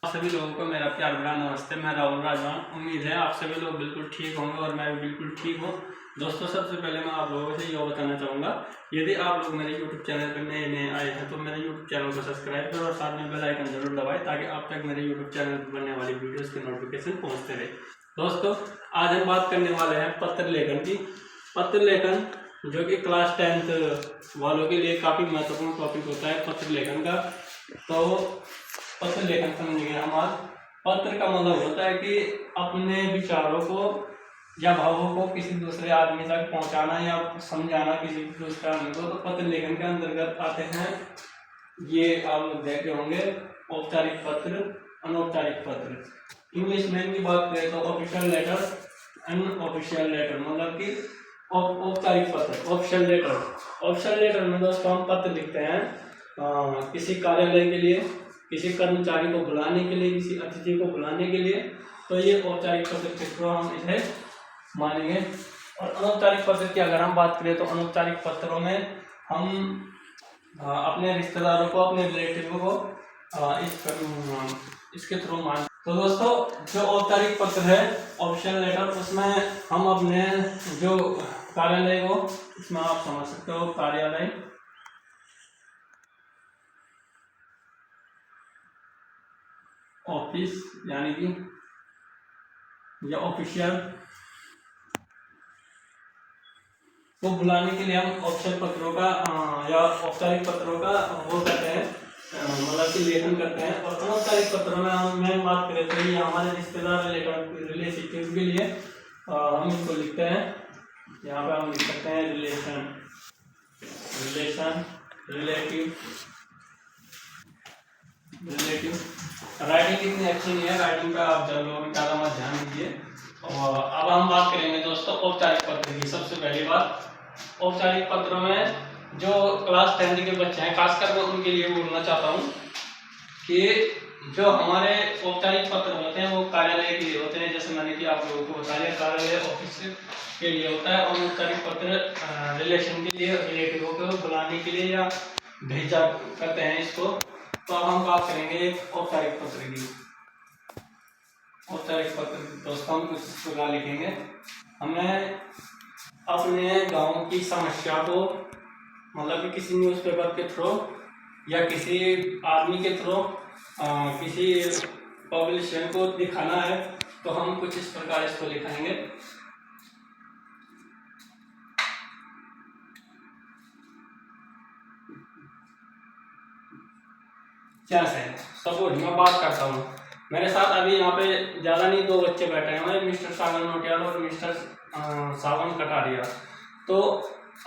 आप सभी लोगों को मेरा प्यार भरा नमस्ते। मैं राहुल राजवान। उम्मीद है आप सभी लोग बिल्कुल ठीक होंगे और मैं भी बिल्कुल ठीक हूँ। दोस्तों, सबसे पहले मैं आप लोगों से ये बताना चाहूँगा, यदि आप लोग मेरे YouTube चैनल पर नए नए आए हैं तो मेरे YouTube चैनल को सब्सक्राइब करो और साथ में बेल आइकन जरूर दबाएं ताकि आप तक मेरे YouTube चैनल पर बनने वाली वीडियोज़ के नोटिफिकेशन पहुँचते रहे। दोस्तों, आज हम बात करने वाले हैं पत्र लेखन की। पत्र लेखन जो कि क्लास 10th वालों के लिए काफ़ी महत्वपूर्ण टॉपिक होता है पत्र लेखन का। तो पत्र लेखन समझेंगे हम आज। पत्र का मतलब होता है कि अपने विचारों को या भावों को किसी दूसरे आदमी तक पहुंचाना या समझाना किसी दूसरे आदमी को, तो पत्र लेखन के अंतर्गत आते हैं। ये आप लोग देखे होंगे, औपचारिक पत्र, अनौपचारिक पत्र। इंग्लिश में इनकी बात करें तो ऑफिशियल लेटर, अनऑफिशियल लेटर, मतलब कि औपचारिक पत्र, ऑफिशियल लेटर। ऑफिशियल लेटर में दोस्तों हम पत्र लिखते हैं किसी कार्यालय के लिए, किसी कर्मचारी को बुलाने के लिए, किसी अतिथि को बुलाने के लिए। तो ये औपचारिक पत्र के थ्रू हम इसे मानेंगे। और अनौपचारिक पत्र की अगर हम बात करें तो अनौपचारिक पत्रों में हम अपने रिश्तेदारों को, अपने रिलेटिव को इसके थ्रू मान। तो दोस्तों, जो औपचारिक पत्र है, ऑफिशियल लेटर, उसमें हम अपने जो कार्यालय को, इसमें आप समझ सकते हो कार्यालय, ऑफिस यानी कि या ऑफिशियल को बुलाने के लिए हम ऑफिशियल पत्रों का या औपचारिक पत्रों का वो करते हैं, मतलब कि लेखन करते हैं। और अनौपचारिक पत्रों में हम बात करें तो ये हमारे रिश्तेदार रिलेटिव के लिए हम इसको लिखते हैं। यहाँ पे हम लिख सकते हैं रिलेशन, रिलेटिव। राइटिंग इतनी अच्छी नहीं है, राइटिंग का आप जब लोग ज़्यादा मत ध्यान दीजिए। और अब हम बात करेंगे दोस्तों औपचारिक पत्र की। सबसे पहली बात, औपचारिक पत्रों में जो क्लास 10 के बच्चे हैं, खासकर मैं उनके लिए बोलना चाहता हूँ कि जो हमारे औपचारिक पत्र होते हैं वो कार्यालय के लिए होते हैं। जैसे मैंने कि आप लोगों को बताया, कार्यालय ऑफिस के लिए होता है। और औपचारिक पत्र रिलेशन के लिए, रिलेटिवों को बुलाने के लिए या भेजा करते हैं इसको। तो अब हम बात करेंगे औपचारिक पत्र की। औपचारिक पत्र दोस्तों हम कुछ इस प्रकार लिखेंगे। हमें अपने गांव की समस्या को, मतलब कि किसी न्यूज़पेपर के थ्रू या किसी आदमी के थ्रू किसी पब्लिशर को दिखाना है, तो हम कुछ इस प्रकार इसको लिखेंगे। जैसे सपोज मैं बात करता हूँ, मेरे साथ अभी यहाँ पे ज़्यादा नहीं, 2 बच्चे बैठे हैं, मिस्टर सावन नोटियाल और मिस्टर सावन कटारिया। तो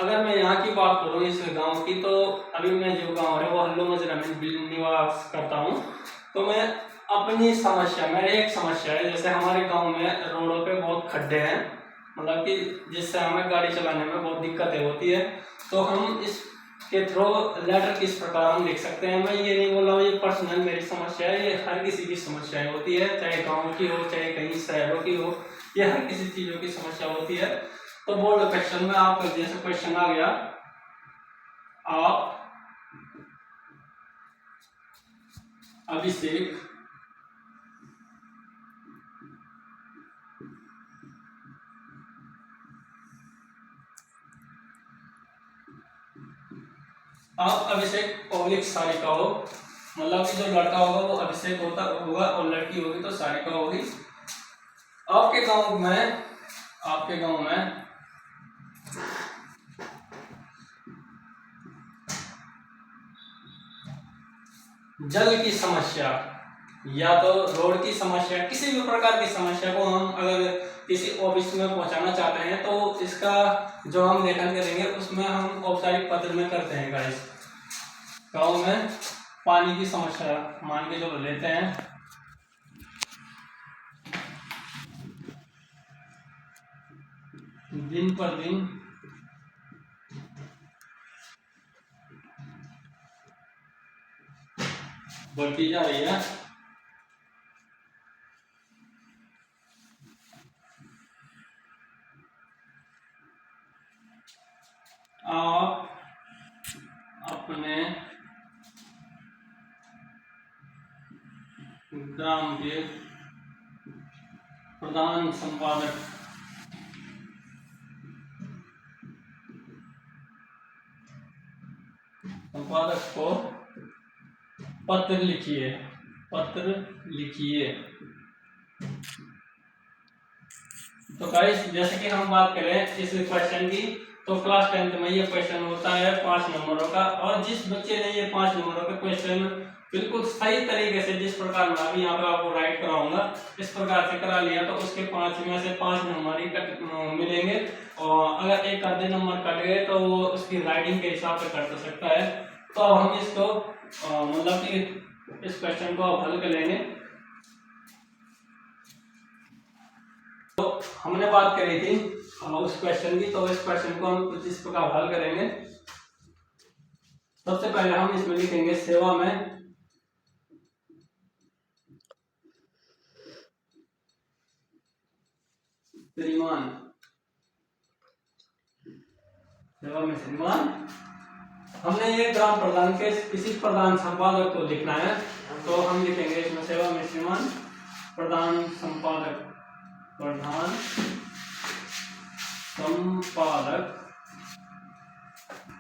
अगर मैं यहाँ की बात करूँ इस गांव की, तो अभी मैं जो गांव है वो हल्लो मजरा में निवास करता हूँ। तो मैं अपनी समस्या, मेरी एक समस्या है, जैसे हमारे गांव में रोडों पे बहुत खड्डे हैं, मतलब कि जिससे हमें गाड़ी चलाने में बहुत दिक्कतें होती है। तो हम इस के थ्रू लेटर किस प्रकार हम लिख सकते हैं। मैं ये नहीं बोल रहा हूँ ये पर्सनल मेरी समस्या है, ये हर किसी की समस्याएं होती है, चाहे गांव की हो, चाहे कहीं शहरों की हो, ये हर किसी चीज़ों की समस्या होती है। तो बोर्ड क्वेश्चन में आप जैसे क्वेश्चन आ गया, आप अभिषेक पब्लिक सारिका हो, मतलब कि जो लड़का होगा वो अभिषेक होगा और लड़की होगी तो सारिका होगी। आपके गांव में जल की समस्या या तो रोड की समस्या, किसी भी प्रकार की समस्या को हम अगर किसी ऑफिस में पहुंचाना चाहते हैं तो इसका जो हम लेखन करेंगे उसमें हम औपचारिक पत्र में करते हैं। गाइस, गाँव में पानी की समस्या मान के जो लेते हैं, दिन पर दिन बढ़ती जा रही है। आप अपने ग्राम के प्रधान संपादक को पत्र लिखिए, पत्र लिखिए। तो गाइस जैसे कि हम बात करें इस क्वेश्चन की, तो क्लास 10th में ये क्वेश्चन होता है 5 नंबरों का, और जिस बच्चे ने ये 5 नंबरों का क्वेश्चन बिल्कुल सही तरीके से, जिस प्रकार मैं अभी यहाँ पर आपको राइट कराऊंगा इस प्रकार से करा लिया, तो उसके 5 में से 5 नंबर ही कट मिलेंगे। और अगर एक आधे नंबर कट गए तो वो उसकी राइटिंग के हिसाब से कट सकता है। तो अब हम इसको मतलब कि इस क्वेश्चन को अब हल कर लेंगे। तो हमने बात करी थी उस क्वेश्चन की, तो इस क्वेश्चन को हम कुछ इस प्रकार हल करेंगे। सबसे पहले हम इसमें लिखेंगे सेवा में श्रीमान, सेवा में श्रीमान। हमने ये ग्राम प्रधान के किसी प्रधान संपादक को लिखना है, तो हम लिखेंगे इसमें सेवा में श्रीमान प्रधान संपादक, प्रधान संपादक,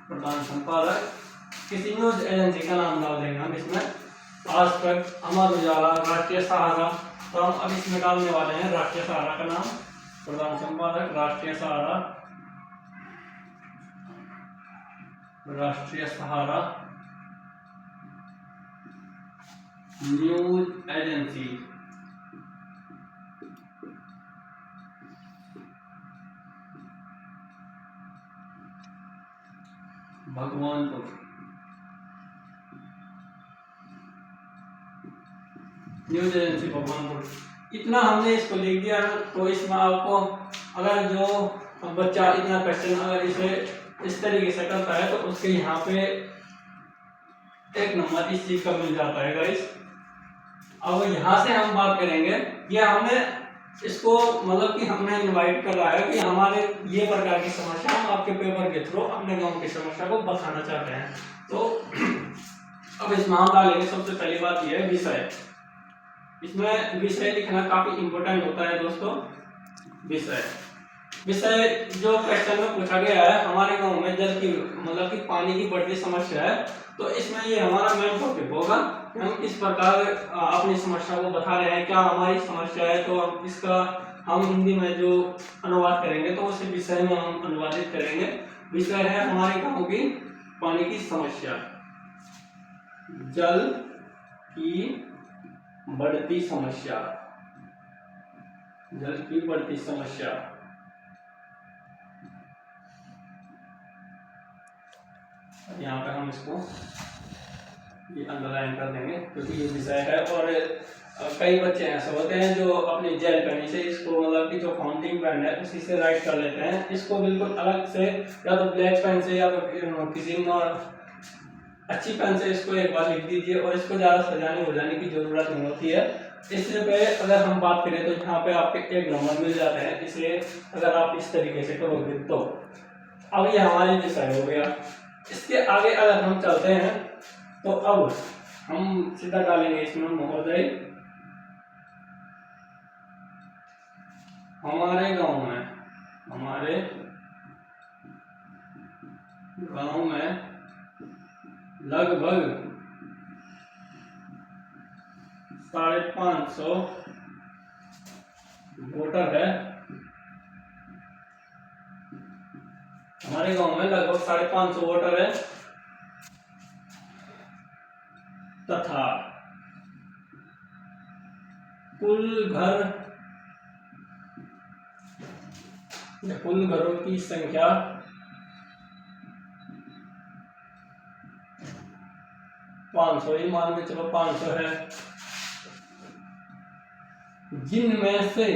प्रधान संपादक किसी न्यूज एजेंसी का नाम डाल देंगे हम इसमें, आज तक, अमर उजाला, राष्ट्रीय सहारा। तो हम अब इसमें डालने वाले हैं राष्ट्रीय सहारा का नाम, प्रधान संपादक Rashtriya Sahara, Rashtriya Sahara news agency. Bhagwanpur, news agency Bhagwanpur. इतना हमने इसको लिख दिया। तो इसमें आपको अगर जो बच्चा इतना क्वेश्चन अगर इसे इस तरीके से करता है तो उसके यहाँ पे 1 नंबर इस चीज का मिल जाता है गाइस। अब यहाँ से हम बात करेंगे, ये हमने इसको मतलब कि हमने इनवाइट कर रहा है कि हमारे ये प्रकार की समस्या हम आपके पेपर के थ्रू अपने गांव की समस्या को बताना चाहते हैं। तो अब इसमें हम डालेंगे, सबसे पहली बात ये है विषय। इसमें विषय लिखना काफी इंपॉर्टेंट होता है दोस्तों। विषय, विषय जो क्वेश्चन में पूछा गया है, हमारे गांव में जल की मतलब कि पानी की बढ़ती समस्या है, तो इसमें ये हमारा मेन टॉपिक होगा। हम किस प्रकार अपनी समस्या को बता रहे हैं, क्या हमारी समस्या है, तो हम इसका हम हिंदी में जो अनुवाद करेंगे तो उसी विषय में हम अनुवादित करेंगे। विषय है हमारे गांव की पानी की समस्या, जल की बढ़ती समस्या, जल की बढ़ती समस्या। यहाँ पे हम इसको ये अंडरलाइन कर देंगे क्योंकि ये विषय है। और कई बच्चे ऐसे होते हैं जो अपनी जेल पेन से इसको मतलब कि जो फाउंटिंग पेन है उसी से राइट कर लेते हैं। इसको बिल्कुल अलग से या तो ब्लैक पेन से या तो किसी अच्छी पेन से इसको एक बार लिख दीजिए, और इसको ज़्यादा सजाने बुझाने की जरूरत नहीं होती है। इससे पे अगर हम बात करें तो यहाँ पे आपके 1 नंबर मिल जाते हैं, इसलिए अगर आप इस तरीके से करोगे तो। अब ये हमारे विषय हो गया। इसके आगे अगर हम चलते हैं तो अब हम सीधा डालेंगे इसमें महोदय, हमारे गांव में, हमारे गांव में लगभग 550 वोटर है। हमारे गांव में लगभग 550 वोटर है तथा कुल घरों की संख्या 500 ही मान के चलो 500 है, जिनमें से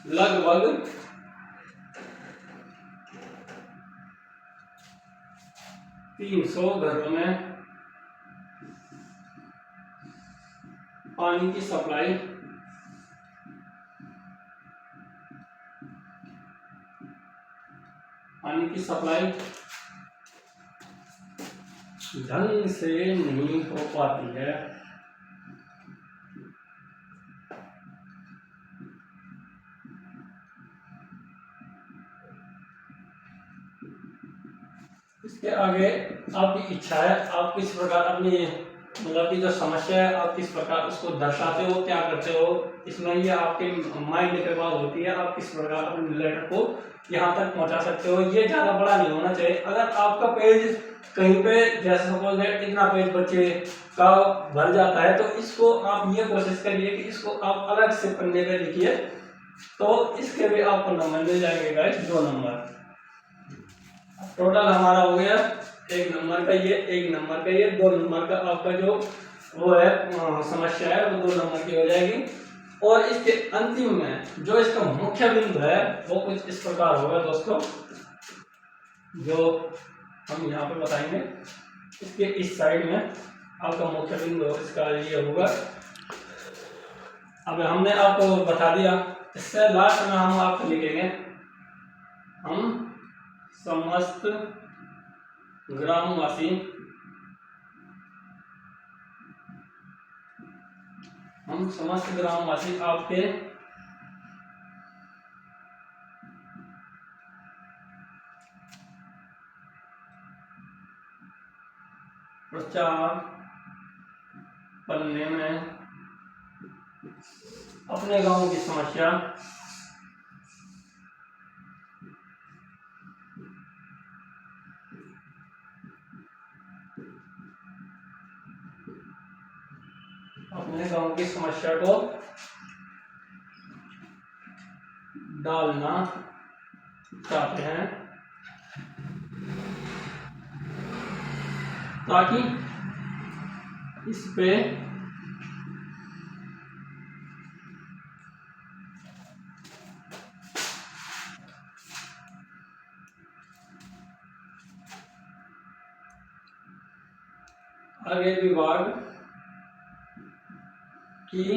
लगभग 300 घरों में पानी की सप्लाई ढंग से नहीं हो पाती है। इसके आगे आपकी इच्छा है, आप किस प्रकार अपनी मतलब की जो समस्या है आप किस प्रकार उसको दर्शाते हो, क्या करते हो, इसमें ये आपके माइंड के बात होती है। आप किस प्रकार अपने लेटर को यहाँ तक पहुँचा सकते हो। ये ज़्यादा बड़ा नहीं होना चाहिए। अगर आपका पेज कहीं पे जैसे सपोज इतना पेज बच्चे का भर जाता है तो इसको आप ये कोशिश करिए कि इसको आप अलग से पन्ने पे लिखिए, तो इसके भी आपको नंबर मिल जाएंगे गाइस, 2 नंबर। टोटल हमारा हो गया 1 नंबर का ये, 1 नंबर का ये, 2 नंबर का आपका जो वो है समस्या है वो 2 नंबर की हो जाएगी। और इसके अंतिम में जो इसका मुख्य बिंदु है वो कुछ इस प्रकार होगा दोस्तों, जो हम यहाँ पे बताएंगे। इसके इस साइड में आपका मुख्य बिंदु इसका ये होगा। अब हमने आपको बता दिया, इससे लास्ट में हम आपको लिखेंगे, हम समस्त ग्रामवासी आपके प्रचार पन्ने में अपने गांव की समस्या को डालना चाहते हैं, ताकि इस पे आगे विभाग